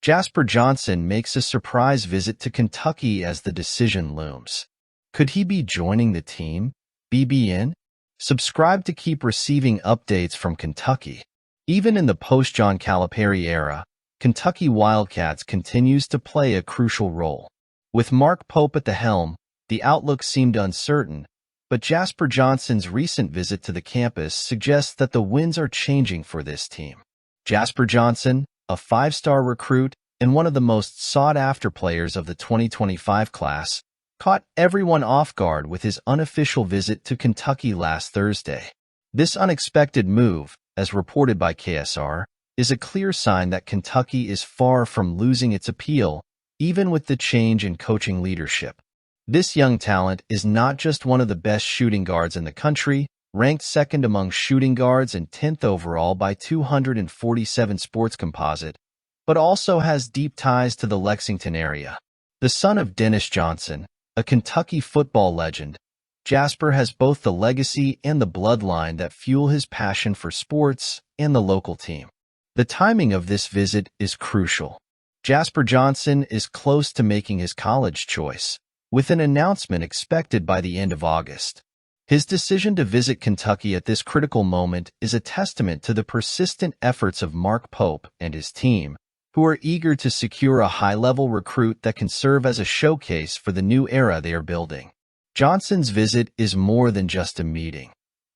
Jasper Johnson makes a surprise visit to Kentucky as the decision looms. Could he be joining the team? BBN? Subscribe to keep receiving updates from Kentucky. Even in the post-John Calipari era, Kentucky Wildcats continues to play a crucial role. With Mark Pope at the helm, the outlook seemed uncertain, but Jasper Johnson's recent visit to the campus suggests that the winds are changing for this team. Jasper Johnson, a five-star recruit and one of the most sought-after players of the 2025 class, caught everyone off guard with his unofficial visit to Kentucky last Thursday. This unexpected move, as reported by KSR, is a clear sign that Kentucky is far from losing its appeal, even with the change in coaching leadership. This young talent is not just one of the best shooting guards in the country, ranked second among shooting guards and 10th overall by 247 Sports Composite, but also has deep ties to the Lexington area. The son of Dennis Johnson, a Kentucky football legend, Jasper has both the legacy and the bloodline that fuel his passion for sports and the local team. The timing of this visit is crucial. Jasper Johnson is close to making his college choice, with an announcement expected by the end of August. His decision to visit Kentucky at this critical moment is a testament to the persistent efforts of Mark Pope and his team, who are eager to secure a high-level recruit that can serve as a showcase for the new era they are building. Johnson's visit is more than just a meeting.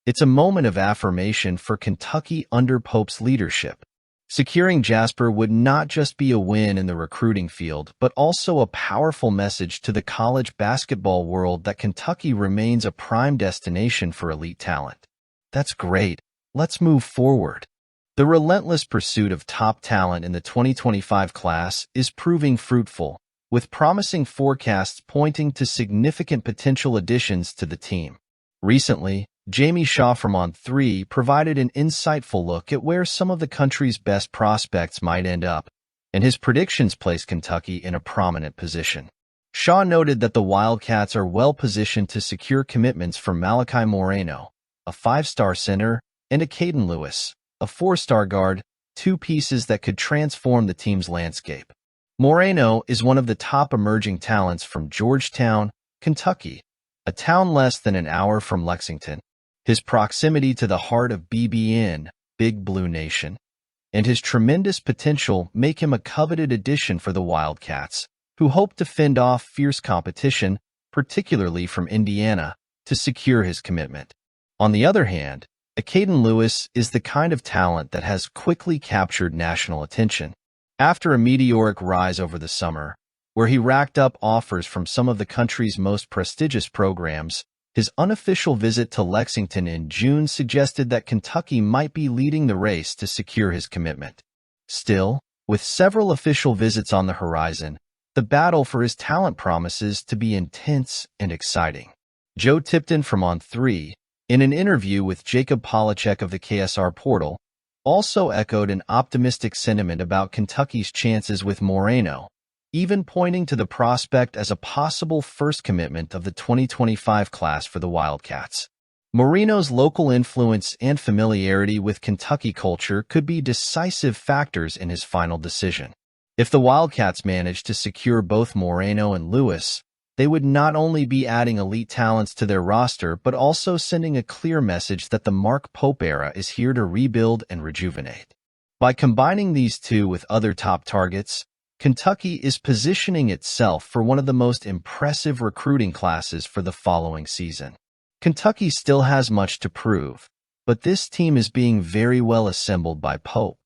It's a moment of affirmation for Kentucky under Pope's leadership. Securing Jasper would not just be a win in the recruiting field, but also a powerful message to the college basketball world that Kentucky remains a prime destination for elite talent. That's great. Let's move forward. The relentless pursuit of top talent in the 2025 class is proving fruitful, with promising forecasts pointing to significant potential additions to the team. Recently, Jamie Shaw from On3 provided an insightful look at where some of the country's best prospects might end up, and his predictions placed Kentucky in a prominent position. Shaw noted that the Wildcats are well-positioned to secure commitments from Malachi Moreno, a five-star center, and a Caden Lewis, a four-star guard, two pieces that could transform the team's landscape. Moreno is one of the top emerging talents from Georgetown, Kentucky, a town less than an hour from Lexington. His proximity to the heart of BBN, Big Blue Nation, and his tremendous potential make him a coveted addition for the Wildcats, who hope to fend off fierce competition, particularly from Indiana, to secure his commitment. On the other hand, Caden Lewis is the kind of talent that has quickly captured national attention. After a meteoric rise over the summer, where he racked up offers from some of the country's most prestigious programs, his unofficial visit to Lexington in June suggested that Kentucky might be leading the race to secure his commitment. Still, with several official visits on the horizon, the battle for his talent promises to be intense and exciting. Joe Tipton from On3, in an interview with Jacob Polachek of the KSR portal, also echoed an optimistic sentiment about Kentucky's chances with Moreno, even pointing to the prospect as a possible first commitment of the 2025 class for the Wildcats. Moreno's local influence and familiarity with Kentucky culture could be decisive factors in his final decision. If the Wildcats manage to secure both Moreno and Lewis, they would not only be adding elite talents to their roster, but also sending a clear message that the Mark Pope era is here to rebuild and rejuvenate. By combining these two with other top targets, Kentucky is positioning itself for one of the most impressive recruiting classes for the following season. Kentucky still has much to prove, but this team is being very well assembled by Pope.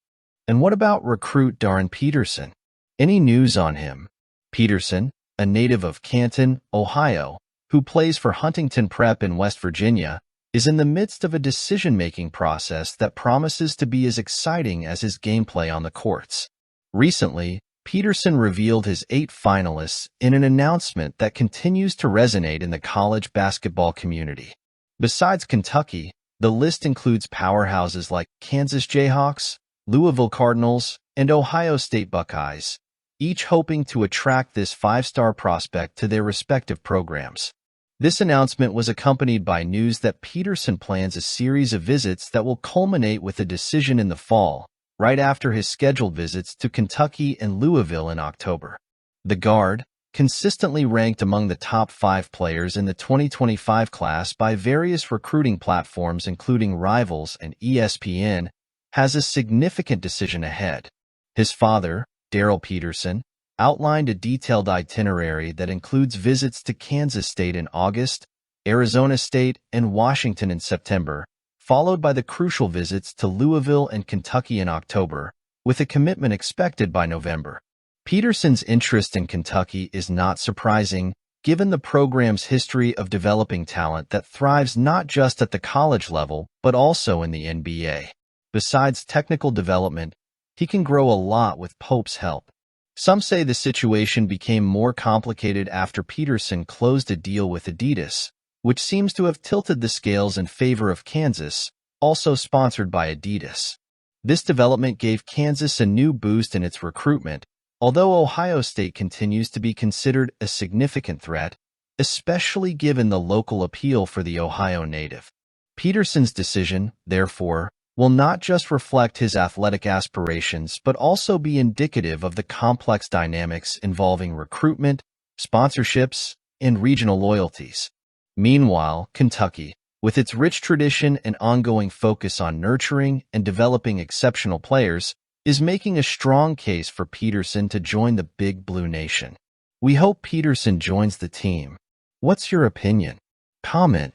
And what about recruit Darren Peterson? Any news on him? Peterson, a native of Canton, Ohio, who plays for Huntington Prep in West Virginia, is in the midst of a decision-making process that promises to be as exciting as his gameplay on the courts. Recently, Peterson revealed his 8 finalists in an announcement that continues to resonate in the college basketball community. Besides Kentucky, the list includes powerhouses like Kansas Jayhawks, Louisville Cardinals, and Ohio State Buckeyes, each hoping to attract this 5-star prospect to their respective programs. This announcement was accompanied by news that Peterson plans a series of visits that will culminate with a decision in the fall, right after his scheduled visits to Kentucky and Louisville in October. The guard, consistently ranked among the top 5 players in the 2025 class by various recruiting platforms including Rivals and ESPN, has a significant decision ahead. His father, Darren Peterson, outlined a detailed itinerary that includes visits to Kansas State in August, Arizona State, and Washington in September, followed by the crucial visits to Louisville and Kentucky in October, with a commitment expected by November. Peterson's interest in Kentucky is not surprising, given the program's history of developing talent that thrives not just at the college level, but also in the NBA. Besides technical development, he can grow a lot with Pope's help. Some say the situation became more complicated after Peterson closed a deal with Adidas, which seems to have tilted the scales in favor of Kansas, also sponsored by Adidas. This development gave Kansas a new boost in its recruitment, although Ohio State continues to be considered a significant threat, especially given the local appeal for the Ohio native. Peterson's decision, therefore, will not just reflect his athletic aspirations but also be indicative of the complex dynamics involving recruitment, sponsorships, and regional loyalties. Meanwhile, Kentucky, with its rich tradition and ongoing focus on nurturing and developing exceptional players, is making a strong case for Peterson to join the Big Blue Nation. We hope Peterson joins the team. What's your opinion? Comment.